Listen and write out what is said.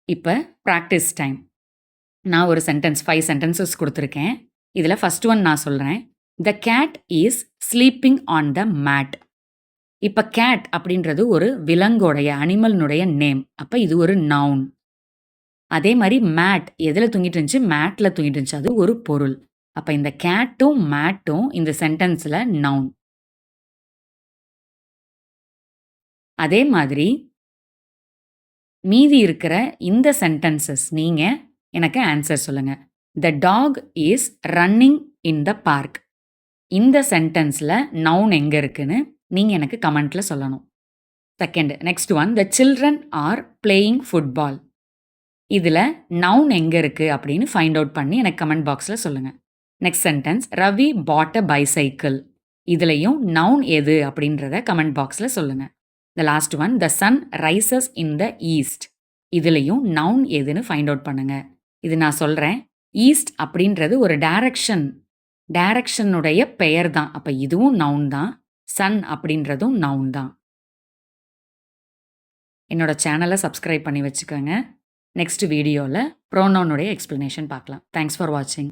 இப்ப practice time. நான் ஒரு சென்டென்ஸ் 5 சென்டென்சஸ் குடுத்துருக்கேன். இதுல ஃபர்ஸ்ட் ஒன் நான் சொல்றேன். "The cat is sleeping on the mat." இப்ப கேட் அப்படின்றது ஒரு விலங்கோடைய, அனிமல்னுடைய நேம். அப்ப இது ஒரு நவுன். அதே மாரி மேட் எதுல தூங்கிட்டு இருந்துச்சு? மேட்ல தூங்கிட்டு இருந்துச்சு. அது ஒரு பொருள். அப்ப இந்த கேட்டும், மேட்டும் இந்த சென்டென்ஸ்ல நவுன். அதே மாதிரி மீதி இருக்கிற இந்த சென்டென்சஸ் நீங்க எனக்கு ஆன்சர் சொல்லுங்க. "The dog is running in the park." இந்த சென்டென்ஸ்ல நவுன் எங்க இருக்குன்னு நீங்க எனக்கு கமெண்ட்ல சொல்லணும். Second, next one, "the children are playing football." இதுல நவுன் எங்க இருக்கு அப்படின்னு ஃபைண்ட் அவுட் பண்ணி எனக்கு கமெண்ட் பாக்ஸ்ல சொல்லுங்க. Next sentence, "Ravi bought a bicycle." இதுலயும் நவுன் எது அப்படின்றத கமெண்ட் பாக்ஸ்ல சொல்லுங்க. The last one, "the sun rises in the east." இதுலயும் நவுன் எதுன்னு ஃபைண்ட் அவுட் பண்ணுங்க. இது நான் சொல்றேன். ஈஸ்ட் அப்படின்றது ஒரு டைரக்ஷனுடைய பெயர் தான். அப்ப இதுவும் நவுன் தான். சன் அப்படின்றதும் நவுன் தான். என்னோட சேனலை சப்ஸ்கிரைப் பண்ணி வச்சுக்கோங்க. நெக்ஸ்ட் வீடியோல ப்ரோனவுனுடைய எக்ஸ்பிளனேஷன் பார்க்கலாம். தேங்க்ஸ் ஃபார் வாட்சிங்.